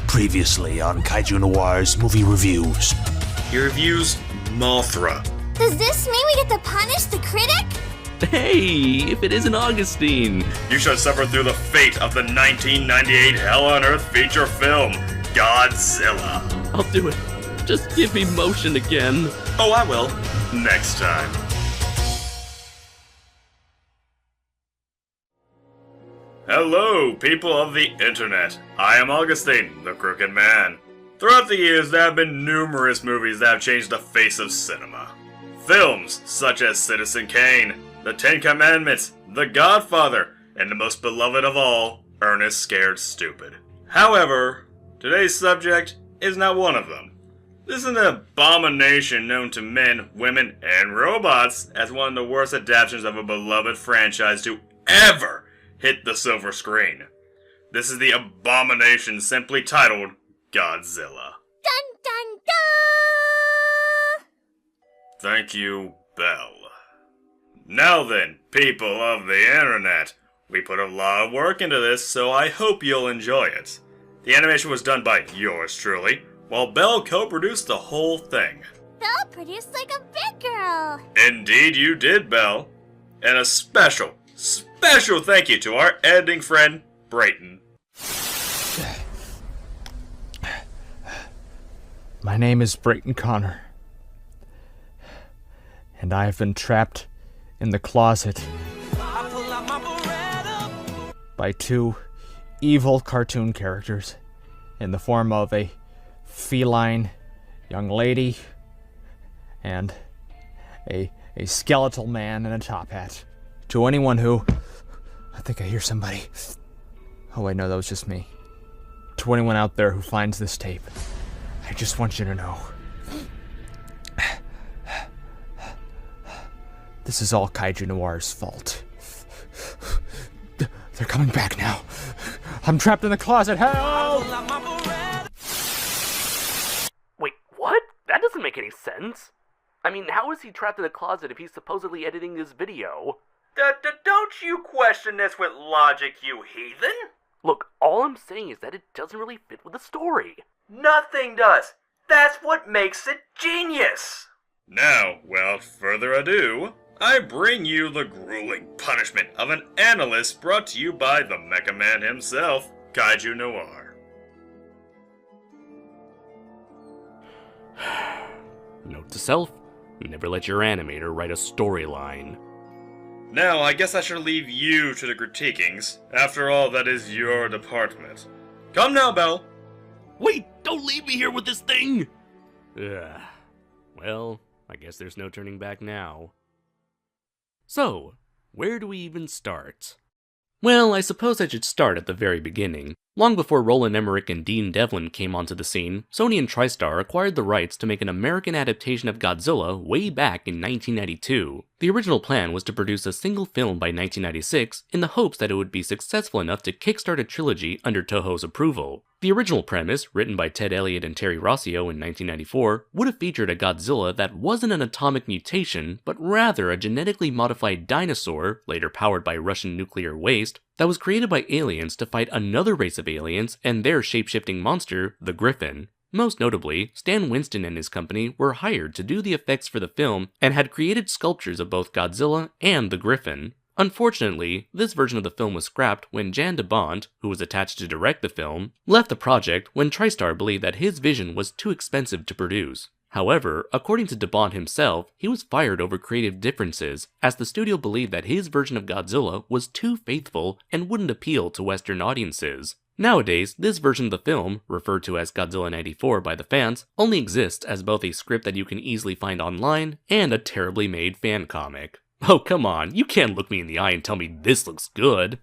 Previously on KaijuNoir's movie reviews. He reviews Mothra. Does this mean we get to punish the critic? Hey, if it isn't Augustine! You shall suffer through the fate of the 1998 Hell on Earth feature film, Godzilla. I'll do it. Just give me motion again. Oh, I will. Next time. Hello, people of the internet. I am Augustine, the Crooked Man. Throughout the years, there have been numerous movies that have changed the face of cinema. Films such as Citizen Kane, The Ten Commandments, The Godfather, and the most beloved of all, Ernest Scared Stupid. However, today's subject is not one of them. This is an abomination known to men, women, and robots as one of the worst adaptations of a beloved franchise to ever hit the silver screen. This is the abomination simply titled Godzilla. Dun dun dun! Thank you, Belle. Now then, people of the internet, we put a lot of work into this, so I hope you'll enjoy it. The animation was done by yours truly, while Belle co-produced the whole thing. Belle produced like a big girl. Indeed you did, Belle. And a special thank you to our editing friend, Brayton. My name is Brayton Connor, and I have been trapped in the closet by two evil cartoon characters in the form of a feline young lady and a skeletal man in a top hat. To anyone who... I think I hear somebody. Oh wait, no, that was just me. To anyone out there who finds this tape, I just want you to know. This is all KaijuNoir's fault. They're coming back now. I'm trapped in the closet. Help! Wait, what? That doesn't make any sense. I mean, how is he trapped in a closet if he's supposedly editing this video? Don't you question this with logic, you heathen? Look, all I'm saying is that it doesn't really fit with the story. Nothing does. That's what makes it genius. Now, without further ado, I bring you the grueling punishment of an analyst brought to you by the Mecha Man himself, KaijuNoir. Note to self, never let your animator write a storyline. Now, I guess I should leave you to the critiquings. After all, that is your department. Come now, Belle. Wait, don't leave me here with this thing! Ugh. Well, I guess there's no turning back now. So, where do we even start? Well, I suppose I should start at the very beginning. Long before Roland Emmerich and Dean Devlin came onto the scene, Sony and TriStar acquired the rights to make an American adaptation of Godzilla way back in 1992. The original plan was to produce a single film by 1996 in the hopes that it would be successful enough to kickstart a trilogy under Toho's approval. The original premise, written by Ted Elliott and Terry Rossio in 1994, would have featured a Godzilla that wasn't an atomic mutation, but rather a genetically modified dinosaur, later powered by Russian nuclear waste, that was created by aliens to fight another race of aliens and their shape-shifting monster, the Griffin. Most notably, Stan Winston and his company were hired to do the effects for the film and had created sculptures of both Godzilla and the Griffin. Unfortunately, this version of the film was scrapped when Jan de Bont, who was attached to direct the film, left the project when TriStar believed that his vision was too expensive to produce. However, according to de Bont himself, he was fired over creative differences, as the studio believed that his version of Godzilla was too faithful and wouldn't appeal to Western audiences. Nowadays, this version of the film, referred to as Godzilla '94 by the fans, only exists as both a script that you can easily find online and a terribly made fan comic. Oh, come on, you can't look me in the eye and tell me this looks good.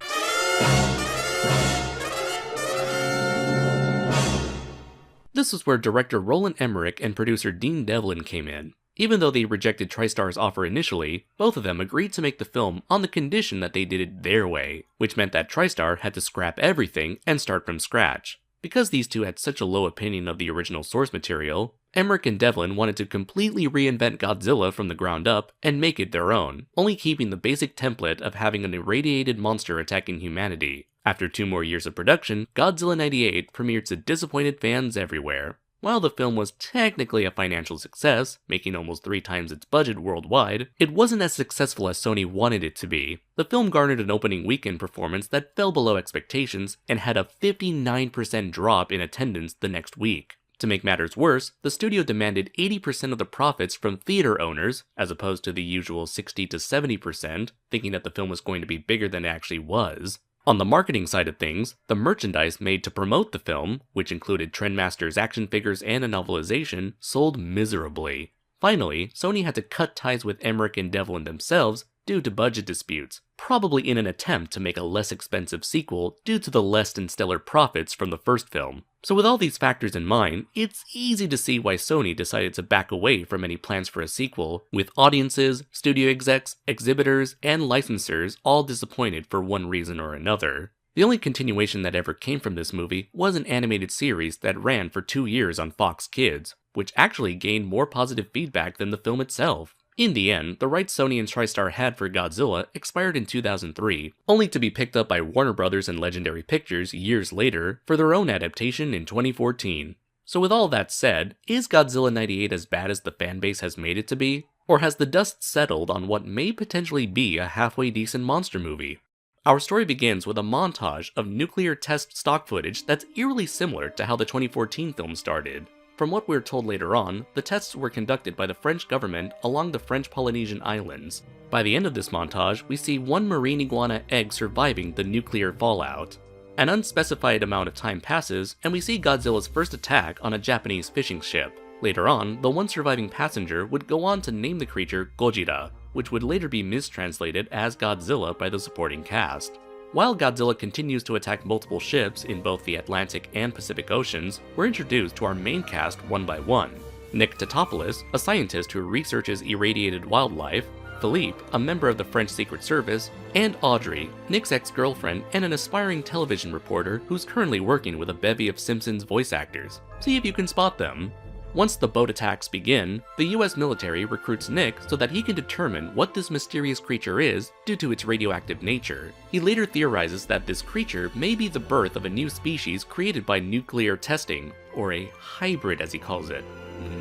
This was where director Roland Emmerich and producer Dean Devlin came in. Even though they rejected TriStar's offer initially, both of them agreed to make the film on the condition that they did it their way, which meant that TriStar had to scrap everything and start from scratch. Because these two had such a low opinion of the original source material, Emmerich and Devlin wanted to completely reinvent Godzilla from the ground up and make it their own, only keeping the basic template of having an irradiated monster attacking humanity. After 2 more years of production, Godzilla 98 premiered to disappointed fans everywhere. While the film was technically a financial success, making almost 3 times its budget worldwide, it wasn't as successful as Sony wanted it to be. The film garnered an opening weekend performance that fell below expectations and had a 59% drop in attendance the next week. To make matters worse, the studio demanded 80% of the profits from theater owners, as opposed to the usual 60 to 70%, thinking that the film was going to be bigger than it actually was. On the marketing side of things, the merchandise made to promote the film, which included Trendmaster's action figures and a novelization, sold miserably. Finally, Sony had to cut ties with Emmerich and Devlin themselves due to budget disputes, probably in an attempt to make a less expensive sequel due to the less than stellar profits from the first film. So with all these factors in mind, it's easy to see why Sony decided to back away from any plans for a sequel, with audiences, studio execs, exhibitors, and licensors all disappointed for one reason or another. The only continuation that ever came from this movie was an animated series that ran for 2 years on Fox Kids, which actually gained more positive feedback than the film itself. In the end, the rights Sony and TriStar had for Godzilla expired in 2003, only to be picked up by Warner Bros. And Legendary Pictures years later for their own adaptation in 2014. So with all that said, is Godzilla 98 as bad as the fanbase has made it to be? Or has the dust settled on what may potentially be a halfway decent monster movie? Our story begins with a montage of nuclear test stock footage that's eerily similar to how the 2014 film started. From what we're told later on, the tests were conducted by the French government along the French Polynesian islands. By the end of this montage, we see one marine iguana egg surviving the nuclear fallout. An unspecified amount of time passes, and we see Godzilla's first attack on a Japanese fishing ship. Later on, the one surviving passenger would go on to name the creature Gojira, which would later be mistranslated as Godzilla by the supporting cast. While Godzilla continues to attack multiple ships in both the Atlantic and Pacific Oceans, we're introduced to our main cast one by one. Nick Tatopoulos, a scientist who researches irradiated wildlife, Philippe, a member of the French Secret Service, and Audrey, Nick's ex-girlfriend and an aspiring television reporter who's currently working with a bevy of Simpsons voice actors. See if you can spot them. Once the boat attacks begin, the US military recruits Nick so that he can determine what this mysterious creature is due to its radioactive nature. He later theorizes that this creature may be the birth of a new species created by nuclear testing, or a hybrid as he calls it.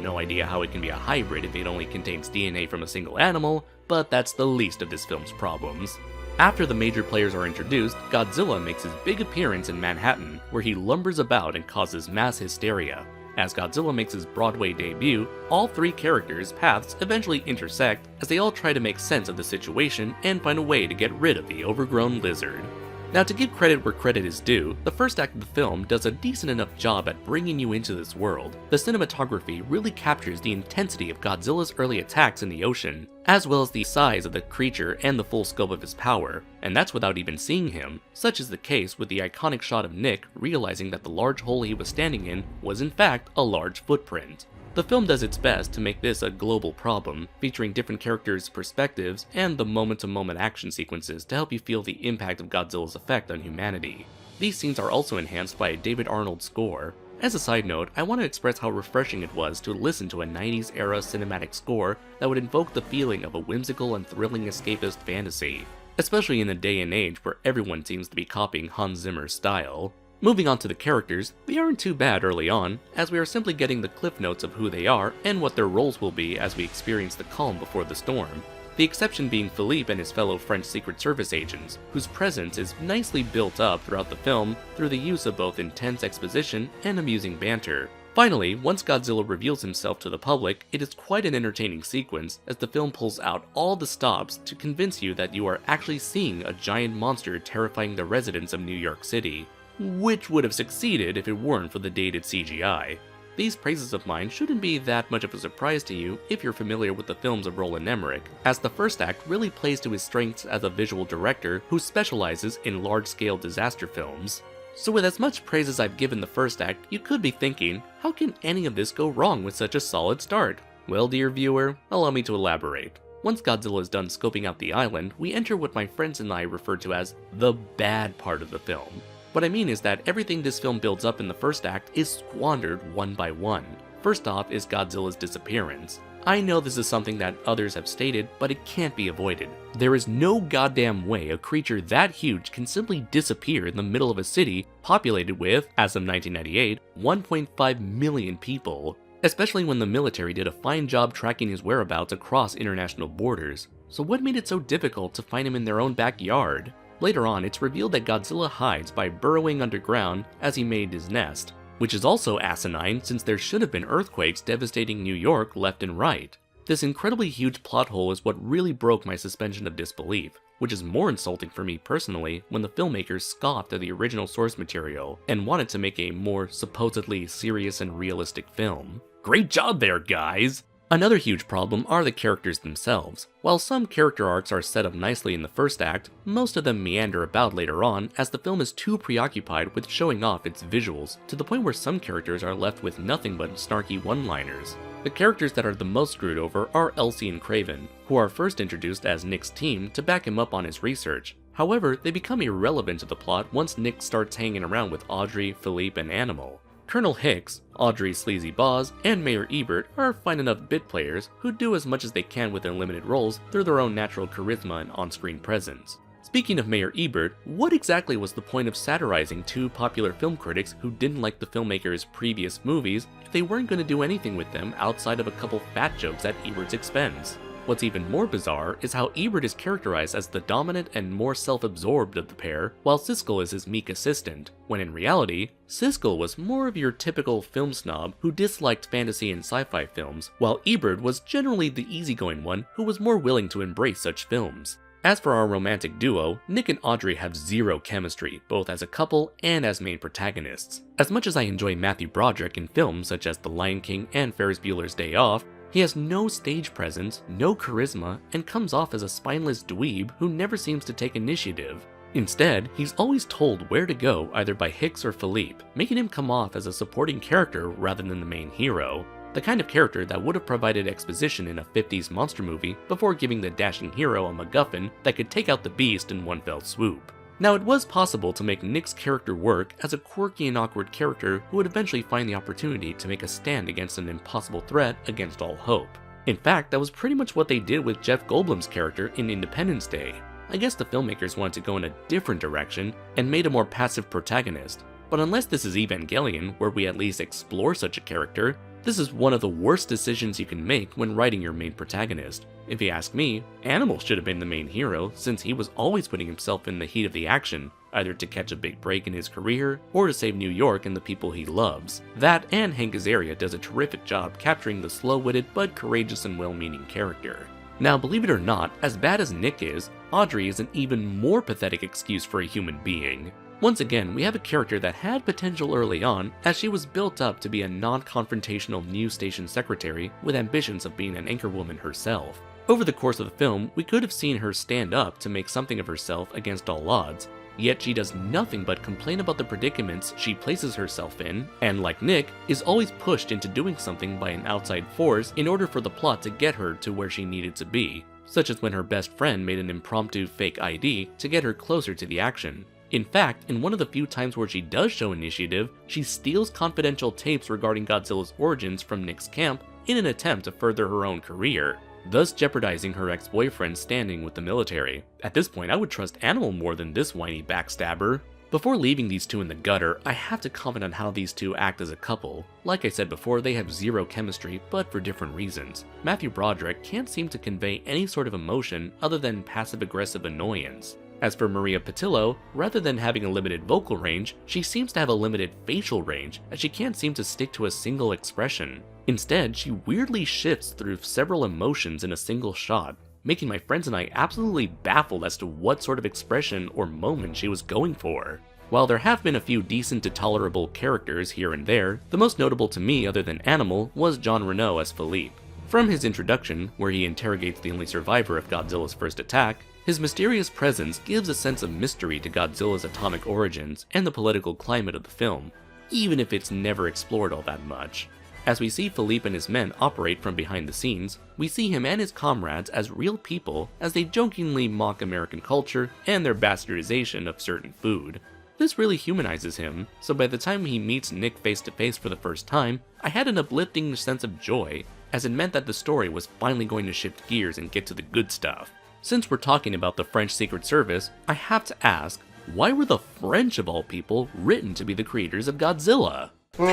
No idea how it can be a hybrid if it only contains DNA from a single animal, but that's the least of this film's problems. After the major players are introduced, Godzilla makes his big appearance in Manhattan, where he lumbers about and causes mass hysteria. As Godzilla makes his Broadway debut, all 3 characters' paths eventually intersect as they all try to make sense of the situation and find a way to get rid of the overgrown lizard. Now, to give credit where credit is due, the first act of the film does a decent enough job at bringing you into this world. The cinematography really captures the intensity of Godzilla's early attacks in the ocean, as well as the size of the creature and the full scope of his power, and that's without even seeing him. Such is the case with the iconic shot of Nick realizing that the large hole he was standing in was in fact a large footprint. The film does its best to make this a global problem, featuring different characters' perspectives and the moment-to-moment action sequences to help you feel the impact of Godzilla's effect on humanity. These scenes are also enhanced by a David Arnold score. As a side note, I want to express how refreshing it was to listen to a 90s era cinematic score that would invoke the feeling of a whimsical and thrilling escapist fantasy, especially in a day and age where everyone seems to be copying Hans Zimmer's style. Moving on to the characters, they aren't too bad early on, as we are simply getting the cliff notes of who they are and what their roles will be as we experience the calm before the storm. The exception being Philippe and his fellow French Secret Service agents, whose presence is nicely built up throughout the film through the use of both intense exposition and amusing banter. Finally, once Godzilla reveals himself to the public, it is quite an entertaining sequence as the film pulls out all the stops to convince you that you are actually seeing a giant monster terrifying the residents of New York City. Which would have succeeded if it weren't for the dated CGI. These praises of mine shouldn't be that much of a surprise to you if you're familiar with the films of Roland Emmerich, as the first act really plays to his strengths as a visual director who specializes in large-scale disaster films. So with as much praise as I've given the first act, you could be thinking, how can any of this go wrong with such a solid start? Well, dear viewer, allow me to elaborate. Once Godzilla is done scoping out the island, we enter what my friends and I refer to as the bad part of the film. What I mean is that everything this film builds up in the first act is squandered one by one. First off is Godzilla's disappearance. I know this is something that others have stated, but it can't be avoided. There is no goddamn way a creature that huge can simply disappear in the middle of a city populated with, as of 1998, 1.5 million people, especially when the military did a fine job tracking his whereabouts across international borders. So what made it so difficult to find him in their own backyard? Later on, it's revealed that Godzilla hides by burrowing underground as he made his nest, which is also asinine since there should have been earthquakes devastating New York left and right. This incredibly huge plot hole is what really broke my suspension of disbelief, which is more insulting for me personally when the filmmakers scoffed at the original source material and wanted to make a more supposedly serious and realistic film. Great job there, guys! Another huge problem are the characters themselves. While some character arcs are set up nicely in the first act, most of them meander about later on as the film is too preoccupied with showing off its visuals, to the point where some characters are left with nothing but snarky one-liners. The characters that are the most screwed over are Elsie and Craven, who are first introduced as Nick's team to back him up on his research. However, they become irrelevant to the plot once Nick starts hanging around with Audrey, Philippe, and Animal. Colonel Hicks, Audrey's sleazy boss, and Mayor Ebert are fine enough bit players who do as much as they can with their limited roles through their own natural charisma and on-screen presence. Speaking of Mayor Ebert, what exactly was the point of satirizing two popular film critics who didn't like the filmmaker's previous movies if they weren't going to do anything with them outside of a couple fat jokes at Ebert's expense? What's even more bizarre is how Ebert is characterized as the dominant and more self-absorbed of the pair, while Siskel is his meek assistant, when in reality, Siskel was more of your typical film snob who disliked fantasy and sci-fi films, while Ebert was generally the easygoing one who was more willing to embrace such films. As for our romantic duo, Nick and Audrey have zero chemistry, both as a couple and as main protagonists. As much as I enjoy Matthew Broderick in films such as The Lion King and Ferris Bueller's Day Off, he has no stage presence, no charisma, and comes off as a spineless dweeb who never seems to take initiative. Instead, he's always told where to go either by Hicks or Philippe, making him come off as a supporting character rather than the main hero. The kind of character that would have provided exposition in a 50s monster movie before giving the dashing hero a MacGuffin that could take out the beast in one fell swoop. Now, it was possible to make Nick's character work as a quirky and awkward character who would eventually find the opportunity to make a stand against an impossible threat against all hope. In fact, that was pretty much what they did with Jeff Goldblum's character in Independence Day. I guess the filmmakers wanted to go in a different direction and made a more passive protagonist. But unless this is Evangelion, where we at least explore such a character, this is one of the worst decisions you can make when writing your main protagonist. If you ask me, Animal should have been the main hero since he was always putting himself in the heat of the action, either to catch a big break in his career or to save New York and the people he loves. That and Hank Azaria does a terrific job capturing the slow-witted but courageous and well-meaning character. Now, believe it or not, as bad as Nick is, Audrey is an even more pathetic excuse for a human being. Once again, we have a character that had potential early on, as she was built up to be a non-confrontational news station secretary with ambitions of being an anchorwoman herself. Over the course of the film, we could have seen her stand up to make something of herself against all odds, yet she does nothing but complain about the predicaments she places herself in, and like Nick, is always pushed into doing something by an outside force in order for the plot to get her to where she needed to be, such as when her best friend made an impromptu fake ID to get her closer to the action. In fact, in one of the few times where she does show initiative, she steals confidential tapes regarding Godzilla's origins from Nick's camp in an attempt to further her own career, thus jeopardizing her ex-boyfriend's standing with the military. At this point, I would trust Animal more than this whiny backstabber. Before leaving these two in the gutter, I have to comment on how these two act as a couple. Like I said before, they have zero chemistry, but for different reasons. Matthew Broderick can't seem to convey any sort of emotion other than passive-aggressive annoyance. As for Maria Pitillo, rather than having a limited vocal range, she seems to have a limited facial range, as she can't seem to stick to a single expression. Instead, she weirdly shifts through several emotions in a single shot, making my friends and I absolutely baffled as to what sort of expression or moment she was going for. While there have been a few decent to tolerable characters here and there, the most notable to me other than Animal was Jean Reno as Philippe. From his introduction, where he interrogates the only survivor of Godzilla's first attack, his mysterious presence gives a sense of mystery to Godzilla's atomic origins and the political climate of the film, even if it's never explored all that much. As we see Philippe and his men operate from behind the scenes, we see him and his comrades as real people as they jokingly mock American culture and their bastardization of certain food. This really humanizes him, so by the time he meets Nick face to face for the first time, I had an uplifting sense of joy, as it meant that the story was finally going to shift gears and get to the good stuff. Since we're talking about the French Secret Service, I have to ask, why were the French of all people written to be the creators of Godzilla? The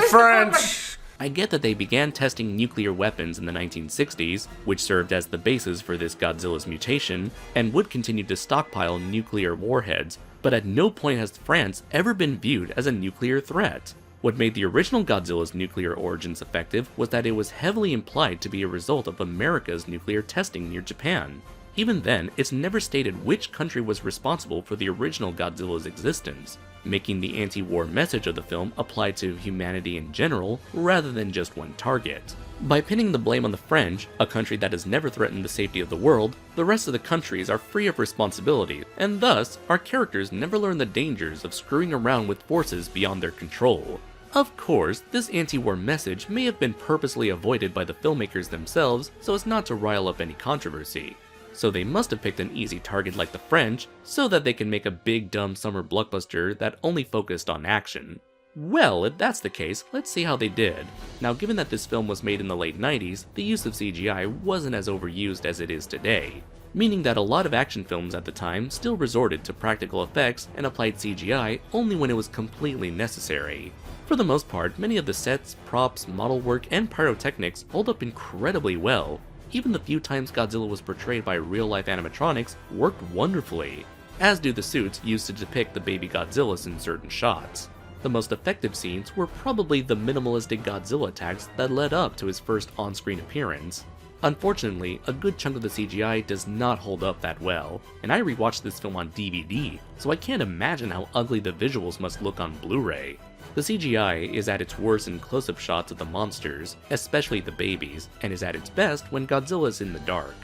French! I get that they began testing nuclear weapons in the 1960s, which served as the basis for this Godzilla's mutation, and would continue to stockpile nuclear warheads, but at no point has France ever been viewed as a nuclear threat. What made the original Godzilla's nuclear origins effective was that it was heavily implied to be a result of America's nuclear testing near Japan. Even then, it's never stated which country was responsible for the original Godzilla's existence, making the anti-war message of the film apply to humanity in general rather than just one target. By pinning the blame on the French, a country that has never threatened the safety of the world, the rest of the countries are free of responsibility, and thus, our characters never learn the dangers of screwing around with forces beyond their control. Of course, this anti-war message may have been purposely avoided by the filmmakers themselves so as not to rile up any controversy. So they must have picked an easy target like the French, so that they can make a big dumb summer blockbuster that only focused on action. Well, if that's the case, let's see how they did. Now, given that this film was made in the late 90s, the use of CGI wasn't as overused as it is today, meaning that a lot of action films at the time still resorted to practical effects and applied CGI only when it was completely necessary. For the most part, many of the sets, props, model work, and pyrotechnics hold up incredibly well. Even the few times Godzilla was portrayed by real-life animatronics worked wonderfully, as do the suits used to depict the baby Godzillas in certain shots. The most effective scenes were probably the minimalistic Godzilla attacks that led up to his first on-screen appearance. Unfortunately, a good chunk of the CGI does not hold up that well, and I rewatched this film on DVD, so I can't imagine how ugly the visuals must look on Blu-ray. The CGI is at its worst in close-up shots of the monsters, especially the babies, and is at its best when Godzilla is in the dark.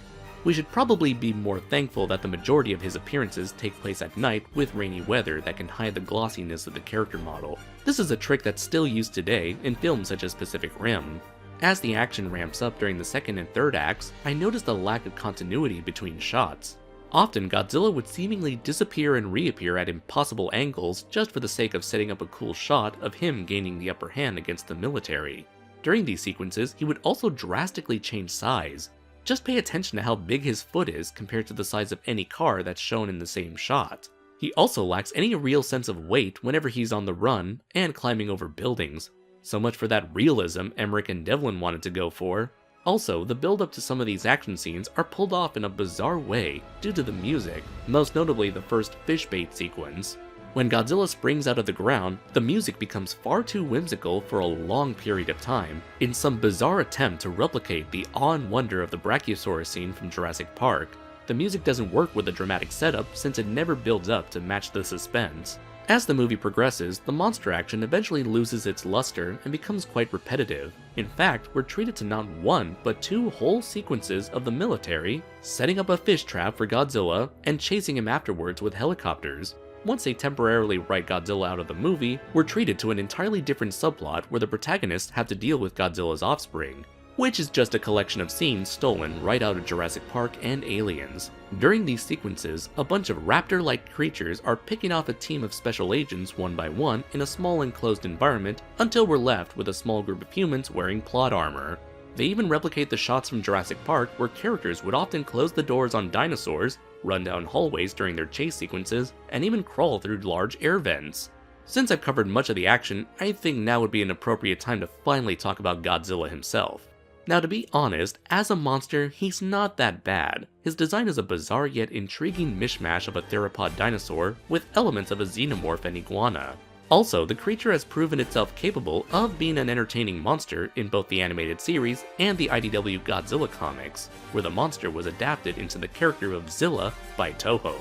We should probably be more thankful that the majority of his appearances take place at night with rainy weather that can hide the glossiness of the character model. This is a trick that's still used today in films such as Pacific Rim. As the action ramps up during the second and third acts, I noticed a lack of continuity between shots. Often, Godzilla would seemingly disappear and reappear at impossible angles just for the sake of setting up a cool shot of him gaining the upper hand against the military. During these sequences, he would also drastically change size. Just pay attention to how big his foot is compared to the size of any car that's shown in the same shot. He also lacks any real sense of weight whenever he's on the run and climbing over buildings. So much for that realism Emmerich and Devlin wanted to go for. Also, the build-up to some of these action scenes are pulled off in a bizarre way due to the music, most notably the first fish bait sequence. When Godzilla springs out of the ground, the music becomes far too whimsical for a long period of time, in some bizarre attempt to replicate the awe and wonder of the Brachiosaurus scene from Jurassic Park. The music doesn't work with the dramatic setup since it never builds up to match the suspense. As the movie progresses, the monster action eventually loses its luster and becomes quite repetitive. In fact, we're treated to not one, but two whole sequences of the military setting up a fish trap for Godzilla and chasing him afterwards with helicopters. Once they temporarily write Godzilla out of the movie, we're treated to an entirely different subplot where the protagonists have to deal with Godzilla's offspring, which is just a collection of scenes stolen right out of Jurassic Park and Aliens. During these sequences, a bunch of raptor-like creatures are picking off a team of special agents one by one in a small enclosed environment until we're left with a small group of humans wearing plot armor. They even replicate the shots from Jurassic Park where characters would often close the doors on dinosaurs, run down hallways during their chase sequences, and even crawl through large air vents. Since I've covered much of the action, I think now would be an appropriate time to finally talk about Godzilla himself. Now, to be honest, as a monster, he's not that bad. His design is a bizarre yet intriguing mishmash of a theropod dinosaur with elements of a xenomorph and iguana. Also, the creature has proven itself capable of being an entertaining monster in both the animated series and the IDW Godzilla comics, where the monster was adapted into the character of Zilla by Toho.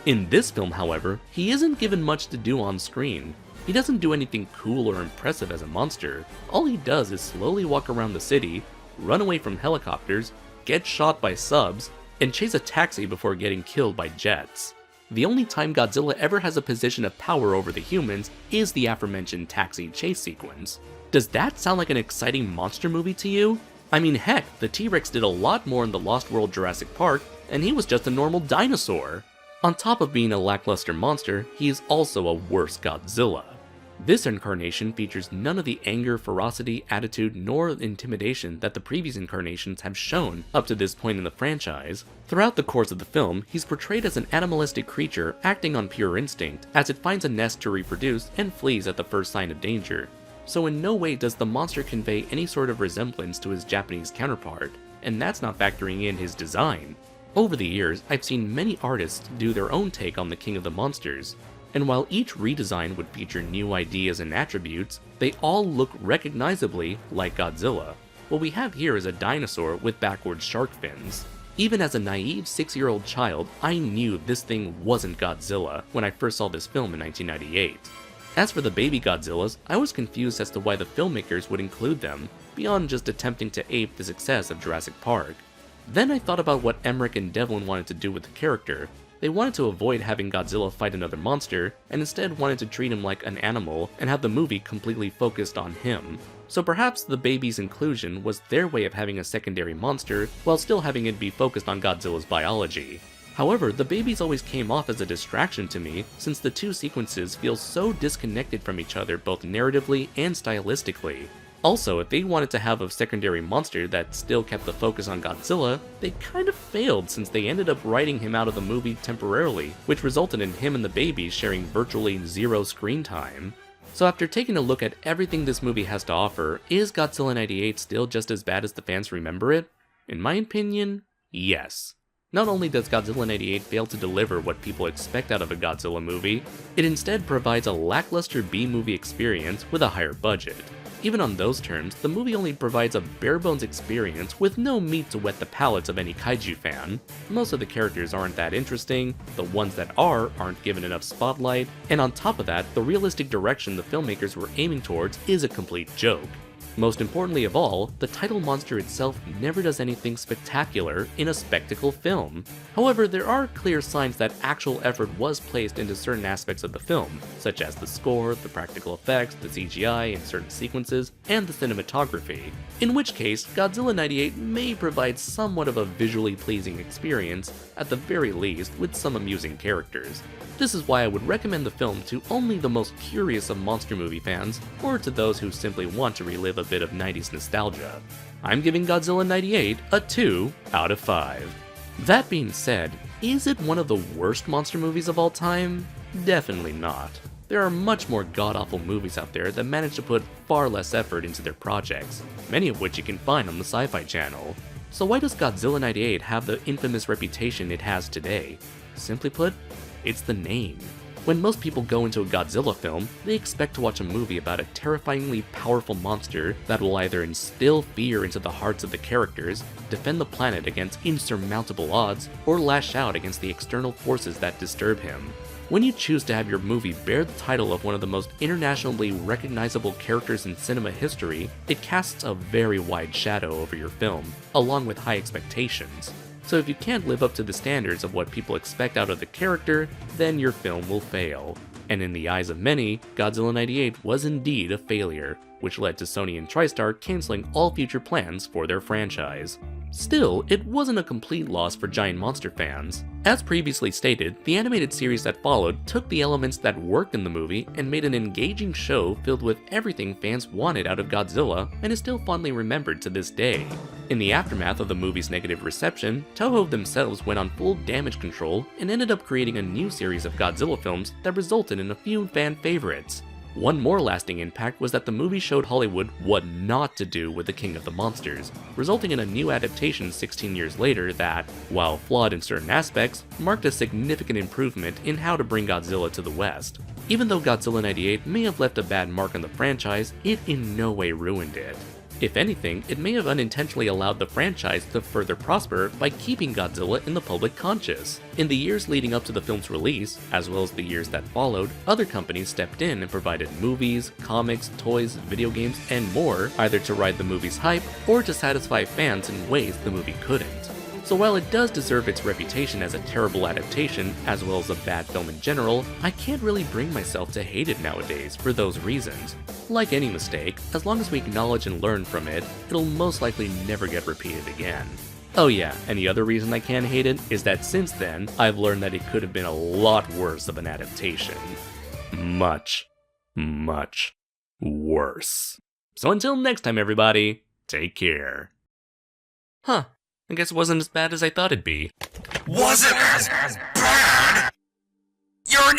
In this film, however, he isn't given much to do on screen. He doesn't do anything cool or impressive as a monster. All he does is slowly walk around the city, run away from helicopters, get shot by subs, and chase a taxi before getting killed by jets. The only time Godzilla ever has a position of power over the humans is the aforementioned taxi chase sequence. Does that sound like an exciting monster movie to you? I mean, heck, the T-Rex did a lot more in the Lost World Jurassic Park, and he was just a normal dinosaur. On top of being a lackluster monster, he is also a worse Godzilla. This incarnation features none of the anger, ferocity, attitude, nor intimidation that the previous incarnations have shown up to this point in the franchise. Throughout the course of the film, he's portrayed as an animalistic creature acting on pure instinct, as it finds a nest to reproduce and flees at the first sign of danger. So in no way does the monster convey any sort of resemblance to his Japanese counterpart, and that's not factoring in his design. Over the years, I've seen many artists do their own take on the King of the Monsters, and while each redesign would feature new ideas and attributes, they all look recognizably like Godzilla. What we have here is a dinosaur with backwards shark fins. Even as a naive 6-year-old child, I knew this thing wasn't Godzilla when I first saw this film in 1998. As for the baby Godzillas, I was confused as to why the filmmakers would include them, beyond just attempting to ape the success of Jurassic Park. Then I thought about what Emmerich and Devlin wanted to do with the character. They wanted to avoid having Godzilla fight another monster, and instead wanted to treat him like an animal and have the movie completely focused on him. So perhaps the baby's inclusion was their way of having a secondary monster, while still having it be focused on Godzilla's biology. However, the babies always came off as a distraction to me, since the two sequences feel so disconnected from each other both narratively and stylistically. Also, if they wanted to have a secondary monster that still kept the focus on Godzilla, they kind of failed since they ended up writing him out of the movie temporarily, which resulted in him and the babies sharing virtually zero screen time. So after taking a look at everything this movie has to offer, is Godzilla 98 still just as bad as the fans remember it? In my opinion, yes. Not only does Godzilla 98 fail to deliver what people expect out of a Godzilla movie, it instead provides a lackluster B-movie experience with a higher budget. Even on those terms, the movie only provides a bare-bones experience with no meat to wet the palates of any kaiju fan. Most of the characters aren't that interesting, the ones that aren't given enough spotlight, and on top of that, the realistic direction the filmmakers were aiming towards is a complete joke. Most importantly of all, the title monster itself never does anything spectacular in a spectacle film. However, there are clear signs that actual effort was placed into certain aspects of the film, such as the score, the practical effects, the CGI in certain sequences, and the cinematography. In which case, Godzilla 98 may provide somewhat of a visually pleasing experience, at the very least, with some amusing characters. This is why I would recommend the film to only the most curious of monster movie fans, or to those who simply want to relive a bit of 90s nostalgia. I'm giving Godzilla 98 a 2 out of 5. That being said, is it one of the worst monster movies of all time? Definitely not. There are much more god-awful movies out there that manage to put far less effort into their projects, many of which you can find on the Sci-Fi Channel. So why does Godzilla 98 have the infamous reputation it has today? Simply put, it's the name. When most people go into a Godzilla film, they expect to watch a movie about a terrifyingly powerful monster that will either instill fear into the hearts of the characters, defend the planet against insurmountable odds, or lash out against the external forces that disturb him. When you choose to have your movie bear the title of one of the most internationally recognizable characters in cinema history, it casts a very wide shadow over your film, along with high expectations. So if you can't live up to the standards of what people expect out of the character, then your film will fail. And in the eyes of many, Godzilla 98 was indeed a failure, which led to Sony and TriStar canceling all future plans for their franchise. Still, it wasn't a complete loss for giant monster fans. As previously stated, the animated series that followed took the elements that worked in the movie and made an engaging show filled with everything fans wanted out of Godzilla and is still fondly remembered to this day. In the aftermath of the movie's negative reception, Toho themselves went on full damage control and ended up creating a new series of Godzilla films that resulted in a few fan favorites. One more lasting impact was that the movie showed Hollywood what not to do with the King of the Monsters, resulting in a new adaptation 16 years later that, while flawed in certain aspects, marked a significant improvement in how to bring Godzilla to the West. Even though Godzilla 98 may have left a bad mark on the franchise, it in no way ruined it. If anything, it may have unintentionally allowed the franchise to further prosper by keeping Godzilla in the public conscious. In the years leading up to the film's release, as well as the years that followed, other companies stepped in and provided movies, comics, toys, video games, and more, either to ride the movie's hype or to satisfy fans in ways the movie couldn't. So while it does deserve its reputation as a terrible adaptation, as well as a bad film in general, I can't really bring myself to hate it nowadays for those reasons. Like any mistake, as long as we acknowledge and learn from it, it'll most likely never get repeated again. Oh yeah, and the other reason I can't hate it is that since then, I've learned that it could have been a lot worse of an adaptation. Much, much worse. So until next time, everybody, take care. Huh, I guess it wasn't as bad as I thought it'd be. Wasn't as bad? You're an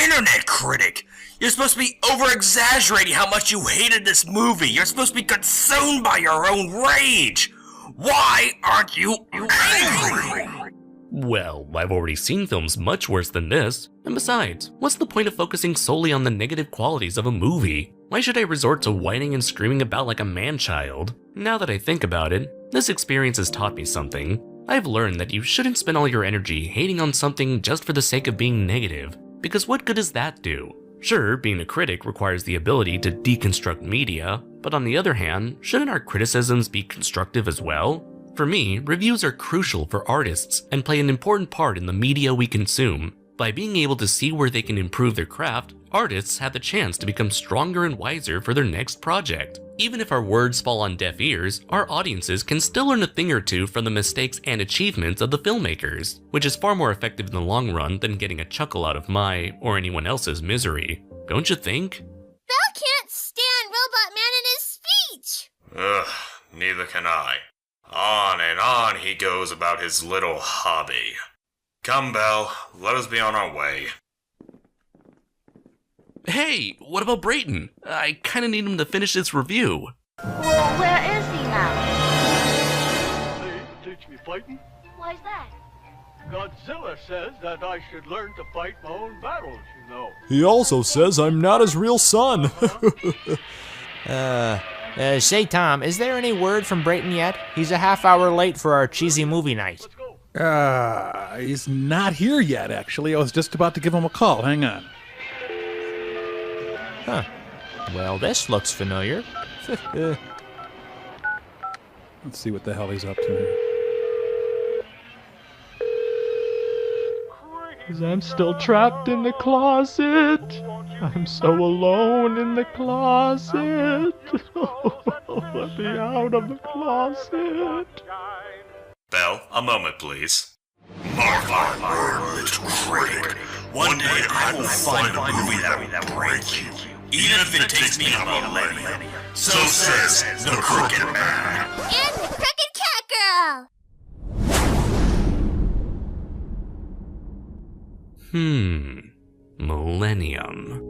internet critic. You're supposed to be over-exaggerating how much you hated this movie. You're supposed to be consumed by your own rage. Why aren't you angry? Well, I've already seen films much worse than this. And besides, what's the point of focusing solely on the negative qualities of a movie? Why should I resort to whining and screaming about like a man-child? Now that I think about it, this experience has taught me something. I've learned that you shouldn't spend all your energy hating on something just for the sake of being negative, because what good does that do? Sure, being a critic requires the ability to deconstruct media, but on the other hand, shouldn't our criticisms be constructive as well? For me, reviews are crucial for artists and play an important part in the media we consume. By being able to see where they can improve their craft, artists have the chance to become stronger and wiser for their next project. Even if our words fall on deaf ears, our audiences can still learn a thing or two from the mistakes and achievements of the filmmakers, which is far more effective in the long run than getting a chuckle out of my or anyone else's misery. Don't you think? Belle can't stand Robot Man in his speech! Ugh, neither can I. On and on he goes about his little hobby. Come, Belle, let us be on our way. Hey, what about Brayton? I kinda need him to finish this review. Well, where is he now? They teach me fighting. Why's that? Godzilla says that I should learn to fight my own battles, you know. He also says I'm not his real son. Say, Tom, is there any word from Brayton yet? He's a half hour late for our cheesy movie night. Let's go. He's not here yet, actually. I was just about to give him a call. Hang on. Huh. Well, this looks familiar. Let's see what the hell he's up to. 'Cause I'm still trapped in the closet. I'm so alone in the closet. Let me out of the closet. Belle, a moment, please. Mark my word, little critic. One day I will find a movie that will break you, even if it takes me a millennium. So says the Crooked Man. And the Crooked Cat Girl! Millennium.